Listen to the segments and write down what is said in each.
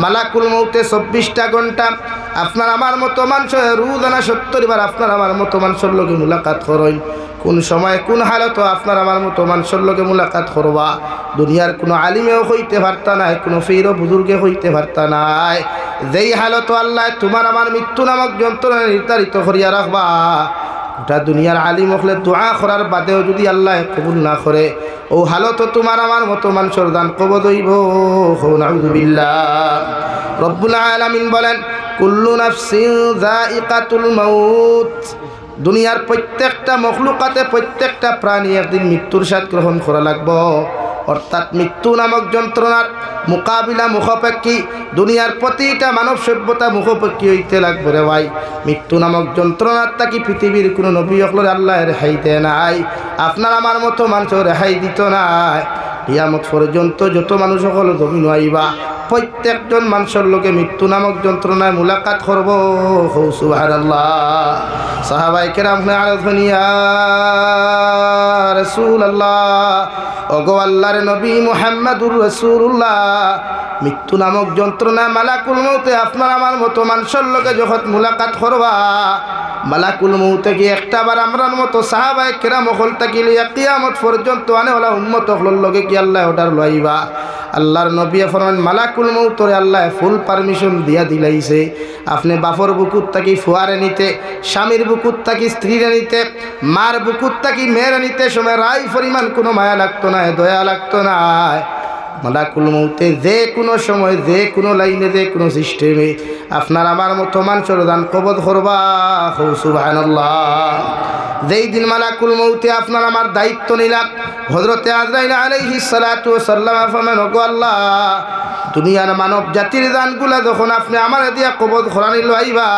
মালাকুল মৌতে 24টা ঘন্টা আপনার আমার মতো মানুষের রোজানা 70 বার আপনার আমার মতো মানুষের লগে মুলাকাত করেন। কোন সময় কোন হালত আপনার আমার মতো মানুষের লগে মুলাকাত করবা দুনিয়ার কোনো আলিমেও হইতে পারতা নাই, কোনো ফিরও বুজুর্গে হইতে পারতা নাই। যেই হালত আল্লাহ তোমার আমার মৃত্যু নামক যন্ত্রণা নির্ধারিত করিয়া রাখবা, ওটা দুনিয়ার আলিম হলে দোয়া করার বাদেও যদি আল্লাহ কবুল না করে, ও হালত তোমার আমার মতো মানুষের দান কবদ হইব। নাউযুবিল্লাহ। রব্বুল আলামিন বলেন, কুল্লু নাফসিন যায়িকাতুল মাউত। দুনিয়ার প্রত্যেকটা মখলুকাতে, প্রত্যেকটা প্রাণী একদিন মৃত্যুর স্বাদ গ্রহণ করা লাগবে। অর্থাৎ মৃত্যু নামক যন্ত্রণার মোকাবিলা মুখাপেক্ষী দুনিয়ার প্রতিটা মানব সভ্যতা মুখাপেক্ষী হইতে লাগবে রে ভাই। মৃত্যু নামক যন্ত্রণার তাকি পৃথিবীর কোনো নবী হকলের আল্লাহ রেহাই দেয় নাই, আপনার আমার মতো মানুষ রেহাই দিত নাই। কিয়ামত পর্যন্ত যত মানুষ সকল জমিন আইবা, প্রত্যেকজন মানুষের লোকে মৃত্যু নামক যন্ত্রণায় মুলাকাত করব। সুবহানাল্লাহ। সাহাবায়ে কেরাম আরাধনিয়া রাসূলুল্লাহ, ওগো আল্লাহর নবী মুহাম্মদুর রাসূলুল্লাহ, মৃত্যু নামক যন্ত্রণা মালাকুল মউতে আপনার আমার মতো মানুষের লোকে যখন মুলাকাত করবা, মালাকুল মউতে কি একটাবার আমরার মতো সাহাবায়ে কেরাম হল তাকিলে কিয়ামত পর্যন্ত আনেওয়ালা উম্মত হলর লগে কি আল্লাহ অর্ডার লইবা। আল্লাহর নবী ফরমান মালাকুল মউতরে আল্লাহ ফুল পারমিশন দিয়া দিলাইছে। আপনি বাপর বুকুত তাকি ফুয়ারে নিতে, স্বামীর বুকুত তাকি স্ত্রীরে নিতে, মার বুকুত তাকি মেয়েরে নিতে সময় রাই পরিমাণ কোনো মায়া লাগতো না, দয়া লাগতো না। মালাকুল মউতে যে কোনো সময়, যে কোনো লাইনে, যে কোনো সিস্টেমে আপনার আমার মতো মানুষের দান কবদ করবা। সুবহানাল্লাহ। যেই দিন মালাকুল মউতে আপনার আমার দায়িত্ব নিলাম, হযরতে আজরাইল আলাইহিস সালাতু ওয়াস সালাম ফরমান, ওগো আল্লাহ, দুনিয়ার মানব জাতির দানগুলা যখন আপনি আমারে দিয়া কবদ করানি লইবা,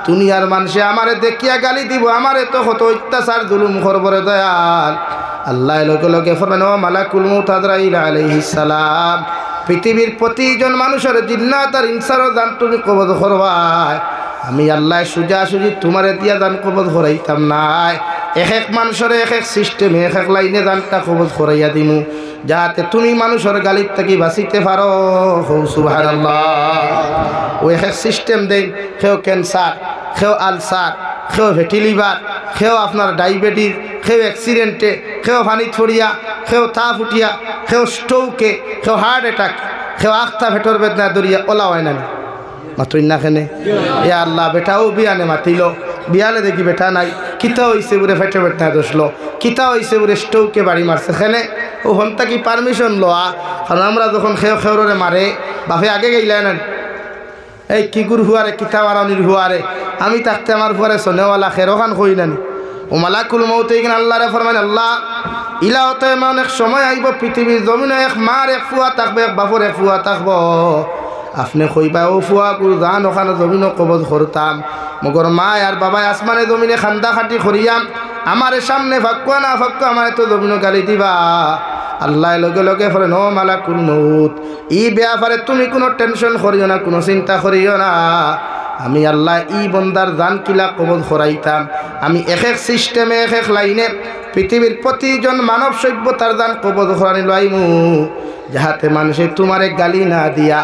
দুনিয়ার মানুষে আমারে দেখিয়া গালি দিব, আমারে তো কত অত্যাচার জুলুম করবরে দয়াল। আল্লাহ লগে লগে ফরমান, ও মালাকুল মউত আজরাইল আলাইহিস সালাম, পৃথিবীর প্রতিজন মানুষের জিন্নাত আর ইনসানের দান তুমি কবদ করবা। আমি আল্লাহ সুজা সুজি তোমারে দিয়া দান কবদ করাইতাম নাই, এক এক মানুষের এক এক সিস্টেমে, এক এক লাইনে দানটা কবজ করাইয়া দিমু, যাতে তুমি মানুষের গালির থেকে বাঁচিতে পারো। সুবহানাল্লাহ। ও এক এক সিস্টেম দেন, কেউ ক্যান্সার, কেউ আলসার, কেউ ফ্যাটি লিভার, কেউ আপনার ডায়াবেটিস, কেউ অ্যাক্সিডেন্টে, কেউ পানি ছড়িয়া, কেউ তা ফুটিয়া, কেউ স্ট্রোকে, কেউ হার্ট অ্যাটাক, কেউ আখতা ফেটর বেদনা দরিয়া ওলা হয় না মাতুই না খেনে। এ আল্লাহ, বেটাও বিয়ানে মাতিল, বিয়ালে দেখি বেটা নাই, কিতা হইছে বুড়ে ফেটে বেটনা দোষলো, কিতা হইছে বুড়ে স্টৌকে বাড়ি মারছে খেলে। ও হন্তা কি পারমিশন লওয়া, কারণ আমরা যখন খেউরে মারে বাপে আগে গেইলেন, এই কি গুর হুয়ারে কিতা মারানির হুয়ারে, আমি থাকতে আমার হুয়ারে সোনেওয়ালা খেরোখান কই নানি। ও মালাকুল মউতে এখানে আল্লাহরে ফরমান, আল্লাহ ইলাহতে অনেক সময় আইব পৃথিবীর জমিনে এক মার এক ফুয়া থাকবে, এক বাপর এক ফুয়া থাকবো। আপনি কইবা ও ফুয়া গুরু দান ওখানে জমিনও কবজ করতাম, মগর মা আর বাবাই আসমানে জমিনে খান্দা খাটি করিয়াম, আমার সামনে ফাঁকুয়া না ফাঁকুয়া আমার তো জমিনও গালি দিবা। আল্লাহ লগে লগে ফরে, নো মালাকুল মউত, ই ব্যাপারে তুমি কোনো টেনশন করিও না, কোনো চিন্তা করিও না। আমি আল্লাহ ই বন্দার জান কিলা কবজ করাইতাম, আমি এক এক সিস্টেমে, এক এক লাইনে পৃথিবীর প্রতিজন মানব সভ্যতার দান কবজ করানি লাইমু, যাহাতে মানুষে তোমারে গালি না দিয়া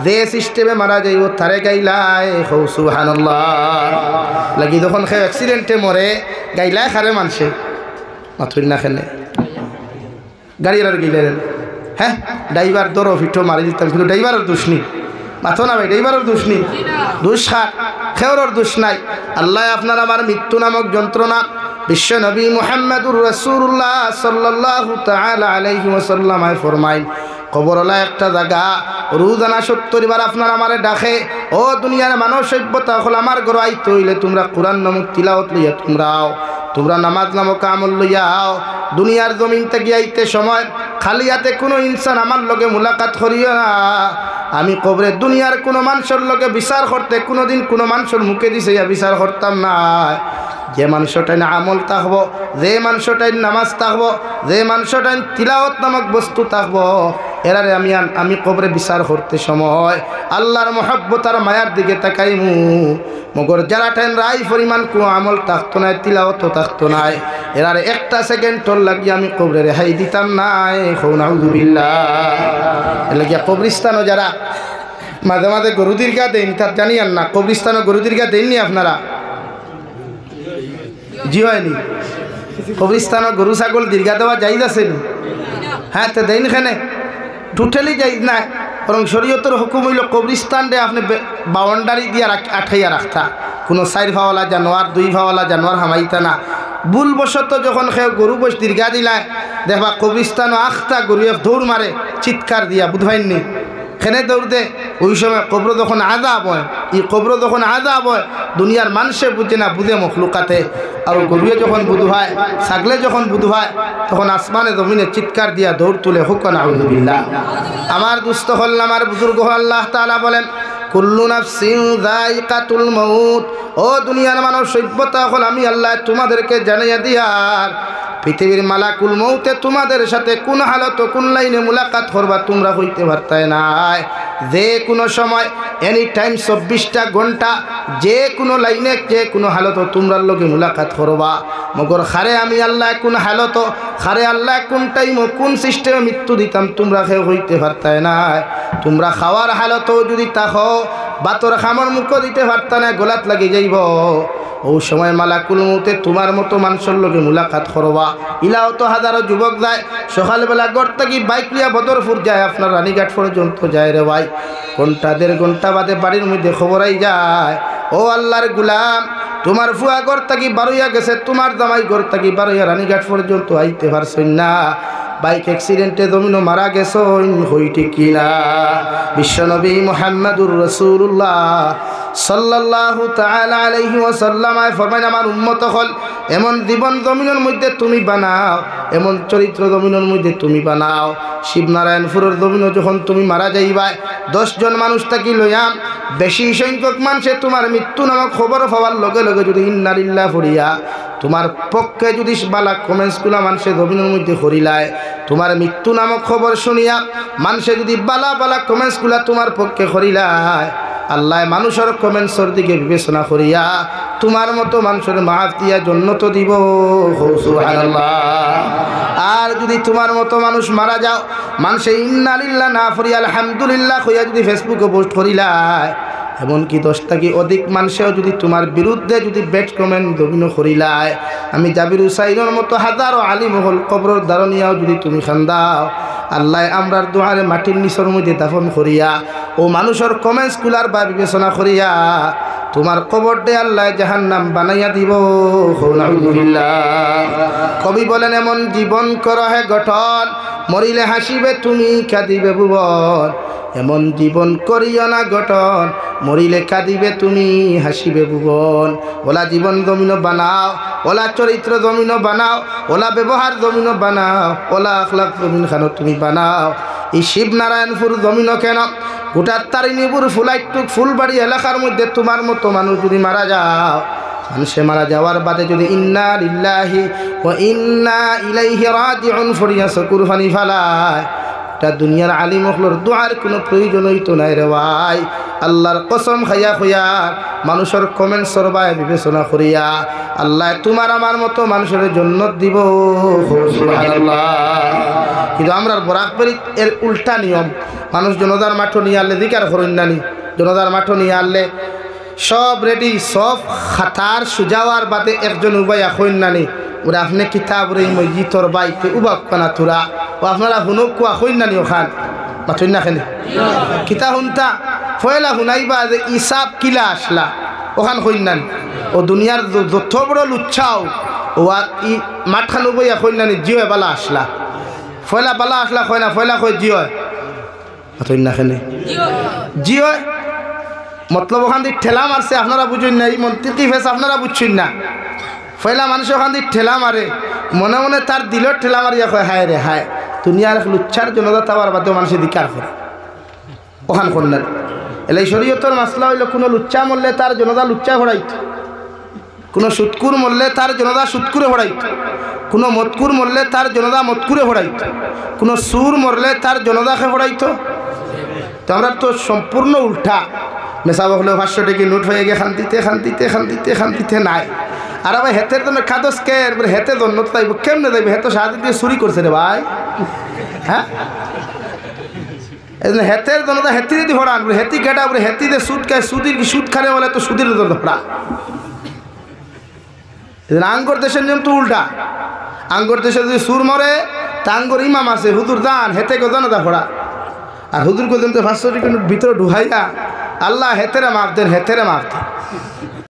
যে সিস্টেমে মারা যাইব তারে গাইলাই। সুবহানাল্লাহ। লাগি যখন সে অ্যাক্সিডেন্টে মরে গাইলাই খারে মানুষে মাথুর না খেলে গাড়ির আর গেলেন। হ্যাঁ, ড্রাইভার দরো ফিটো মারি দিতাম, কিন্তু ড্রাইভারের দোষ নেই, মাথো না ভাই, ড্রাইভারের দোষ নেই, দোষ খার খেওরের দোষ নাই। আল্লাহ আপনার আমার মৃত্যু নামক যন্ত্রণা বিশ্ব নবী মুহাম্মদুর রাসূলুল্লাহ সাল্লাল্লাহু তাআলা আলাইহি ওয়াসাল্লাম ফরমাইন, কবরলা একটা জায়গা, রোজানা 70 বার আপনার আমারে ডাকে, ও দুনিয়ার মানব সভ্যতা হল আমার ঘর আইতে হইলে তোমরা কোরআন নামক তিলাওয়াত লইয়া তোমরাও, তোমরা নামাজ নামক আমল লইয়া আও। দুনিয়ার জমিন থেকে আইতে সময় খালি হাতে কোনো ইনসান আমার লগে মুলাকাত করিও না। আমি কবরে দুনিয়ার কোনো মানুষের লগে বিচার করতে কোনোদিন কোনো মানুষের মুখে দিছে বিচার করতাম না। যে মানুষটাই আমল থাকবো, যে মানুষটাই নামাজ থাকবো, যে মানুষটাই তিলাওয়াত নামক বস্তু থাকবো, এরারে আমি কবরে বিচার করতে সময় আল্লাহর মহব্বত আর মায়ার দিকে তাকাইমু। মগর যারা টাইম রাই পরিমাণ কোনো আমল থাকতো না, তিলাওয়াত থাকতো না, এরারে একটা সেকেন্ড তোর লাগিয়ে আমি কবরে রেহাই দিতাম নাই। নাউযুবিল্লাহ। এর লাগিয়া কবরিস্তানও যারা মাঝে মাঝে গরু দীর্ঘা দেন, তার জানিয়ান না কবরিস্তানও গরু দীর্ঘা দেননি আপনারা? জি হয়নি? কবরিস্তানও গরু ছাগল দীর্ঘা দেওয়া যাইজ আছে নি? হ্যাঁ, তো দেন এখানে টোটালি যাইজ না। বরং শরীয়তের হুকুম হইল কবরিস্তান রে আপনি বাউন্ডারি দিয়ে আঠাইয়া রাখতা, কোনো 4 ফাওয়ালা জানোয়ার 2 ফাওয়ালা জানোয়ার হামাইতা না। ভুলবশত যখন সে গরু বস দীর্ঘা দিলায় দেখবা কবরিস্তানও আখতা গরু দৌড় মারে চিৎকার দিয়া, বুধবাইননি খেনে দৌড় দে। ওই সময় কবর যখন আযাব হয়, এই কবর যখন আযাব হয় দুনিয়ার মানুষে বুঝে না, বুঝে মখলুকাতে। আর গরুয়ে যখন বুধ হয়, ছাগলে যখন বুধ হয়, তখন আসমানে জমিনে চিৎকার দিয়া দৌড় তুলে হুক নাউযুবিল্লাহ। আমার দুস্থ হল, আমার বুজুর্গ হল, আল্লাহ তাআলা বলেন কুল্লু নাফসিন যায়িকাতুল মাউত। ও দুনিয়ার মানব সভ্যতা হল, আমি আল্লাহ তোমাদেরকে জানাইয়া দিয়ার পৃথিবীর মালাকুল মৌতে তোমাদের সাথে কোন হালত কোন লাইনে মুলাকাত করবা তোমরা হইতে পারতাই নাই। যে কোনো সময় এনি টাইম 24টা ঘন্টা যে কোনো লাইনে যে কোনো হালত তোমরা লোকে মুলাকাত করবা। মগর খারে আমি আল্লাহ কোন হালত, খারে আল্লাহ কোন টাইম কোন সিস্টেমে মৃত্যু দিতাম তোমরা কেউ হইতে পারতাই নাই। তোমরা খাওয়ার হালতও যদি তাহো বাতর খামর মুখ দিতে পারতা না, গোলাত লাগি যাইব। ও সময় মালাকুল মৌতে তোমার মতো মানুষের লোকে মুলাকাত করবা। ইলাও তো হাজারো যুবক যায় সকালবেলা গড় থেকে বাইক লিয়া বদরপুর যায়, আপনার রানীঘাট পর্যন্ত যায় রে ভাই। ঘন্টা 1.5 ঘন্টা বাদে বাড়ির মধ্যে খবরাই যায়, ও আল্লাহর গুলাম তোমার ফুয়া গড় থেকে বারোইয়া গেছে, তোমার জামাই গড় থেকে বারোইয়া রানীঘাট পর্যন্ত আইতে পারছেন না। বাইক অ্যাক্সিডেন্টে জমিনও মারা গেছেন, হইটি কিনা? বিশ্বনবী মুহাম্মদুর রাসূলুল্লাহ সাল্লাল্লাহু তাআলা আলাইহি ওয়াসাল্লাম ফরমায়, আমার উম্মত হল এমন জীবন জমিনের মধ্যে তুমি বানাও, এমন চরিত্র জমিনের মধ্যে তুমি বানাও। শিবনারায়ণপুরের জমিনও যখন তুমি মারা যাইবা 10 জন মানুষ থাকি লইয়াম, বেশি সংখ্যক মানুষে তোমার মৃত্যু নামক খবর পাওয়ার লগে লগে যদি ইন্না লিল্লাহ পড়িয়া তোমার পক্ষে যদি বালা কমেন্টসগুলা মানুষের জমিনের মধ্যে করিলায়, তোমার মৃত্যু নামক খবর শুনিয়া মানুষে যদি বালা বালা কমেন্টসগুলা তোমার পক্ষে করিলায়, আল্লাহ মানুষের কমেন্টসের দিকে বিবেচনা করিয়া তোমার মতো মানুষের মাফ দিয়া জান্নাত দিব। সুবহানাল্লাহ। আর যদি তোমার মতো মানুষ মারা যাও, মানুষে ইন্না লিল্লাহ না পড়িয়া আলহামদুলিল্লাহ কইয়া যদি ফেসবুকে পোস্ট করিলায়, এমনকি 10 থেকে অধিক মানুষেও যদি তোমার বিরুদ্ধে যদি ব্যাড কমেন্ট জমিনও করিলায়, আমি জাবির হুসাইনের মতো হাজারো আলিম হল কবরের দারণিয়াও যদি তুমি খান্দাও, আল্লাহ আমরার দুয়ারে মাটির নিচের মধ্যে দাফন করিয়া ও মানুষের কমেন্টস গুলার বা বিবেচনা করিয়া তোমার কবর দে আল্লাহ জাহান্নাম বানাইয়া দিব। কবি বলেন, এমন জীবন কর হে গঠন, মরিলে হাসিবে তুমি কাঁদিবে ভুবন। এমন জীবন করিও না গঠন, মরিলে কাঁদিবে তুমি হাসিবে ভুবন। ওলা জীবন জমিন বানাও, ওলা চরিত্র জমিন বানাও, ওলা ব্যবহার জমিন বানাও, ওলা আখলাক জমিন খানো তুমি বানাও। এই শিবনারায়ণপুর জমিন কেন গোটা তারিণীপুর ফুলাইটুক ফুলবাড়ি এলাকার মধ্যে তোমার মতো মানুষ যদি মারা যাও, মানুষে মারা যাওয়ার বাদে যদি ইন্না লিল্লাহি ওয়া ইন্না ইলাইহি রাজিউন ফরিয়া চকুর ফানি ফালায়, এটা দুনিয়ার আলিম হলোর দোয়ার কোনো প্রয়োজন হইতো নাই রে ভাই। আল্লাহর কসম খাইয়া খুইয়া মানুষের কমেন্ট সরবায় বিবেচনা করিয়া আল্লাহ তোমার আমার মতো মানুষের জান্নাত দিব। সুবহানাল্লাহ। কিন্তু আমরা বরাকবারি এর উল্টা নিয়ম, মানুষ জনতার মাঠ নিয়ে আনলে দিকার করেন নানি, জনতার মাঠ নিয়ে আনলে সব রেডি, সব খাতার সুজাওয়ার বাদে একজন উবাই এখন নানি ওরা আপনি কিতাব রে মসজিদর বাইতে উবাক কানা তুরা ও আপনারা হুনক কুয়া হইন নানি ওখান মাথুন না খেলে কিতা হুনতা ফয়লা হুনাইবা যে ইসাব কিলা আসলা ওখান হইন নানি ও দুনিয়ার যত বড় লুচ্ছাও ও ই মাঠখান উবাই এখন নানি জিও বালা আসলা ফয়লা বালা আসলা হয় না ফয়লা কই জিও মাথুন না খেলে জিও মতলব ওখান দিয়ে ঠেলা মারছে আপনারা বুঝুন না, এই মন্ত্রী ফেস আপনারা বুঝছেন না। ফয়লা মানুষ ওখান দিয়ে ঠেলা মারে, মনে মনে তার দিলের ঠেলা মারিয়া কয় হায় রে হায়, দুনিয়ার লুচ্ছার জনতা তাওয়ার বাদেও মানুষের দিকার করে ওখান করলেন। এলে শরীয়তের মাসলা হইল কোনো লুচ্চা মরলে তার জনতা লুচ্চা ভরাইত, কোনো সুৎকুর মরলে তার জনতা সুৎকুরে ভরাইত, কোনো মতকুর মরলে তার জনতা মতকুরে ভরাইত, কোনো সুর মরলে তার জনতাকে ভরাইত। তো আমরা তো সম্পূর্ণ উল্টা। মেশা বকলে 500 টাকা নোট হয়ে গিয়ে খান্তিতে নাই। আর আবার হেতের জন্য খাদস কে হেতে জন্য তো যাইব, কেমনে যাইব? হেতো সাহায্য দিয়ে চুরি করছে রে ভাই। হ্যাঁ, হেতের জন্য হেতি যদি ভরান হেতি কেটা হেতি দিয়ে সুদ খায়, সুদ খানে বলে তো সুদের জন্য ভরা। আঙ্গর দেশের নিয়ম তো উল্টা। আঙ্গর দেশে যদি সুর মরে তা আঙ্গর ইমাম আছে, হুজুর দান হেতে কেউ জানা ভরা। আর হুজুর পর্যন্ত 500 টাকা ভিতরে ঢুকাইয়া আল্লাহ হেতেরে মাফ দেন, হেতেরে মাফ দেন।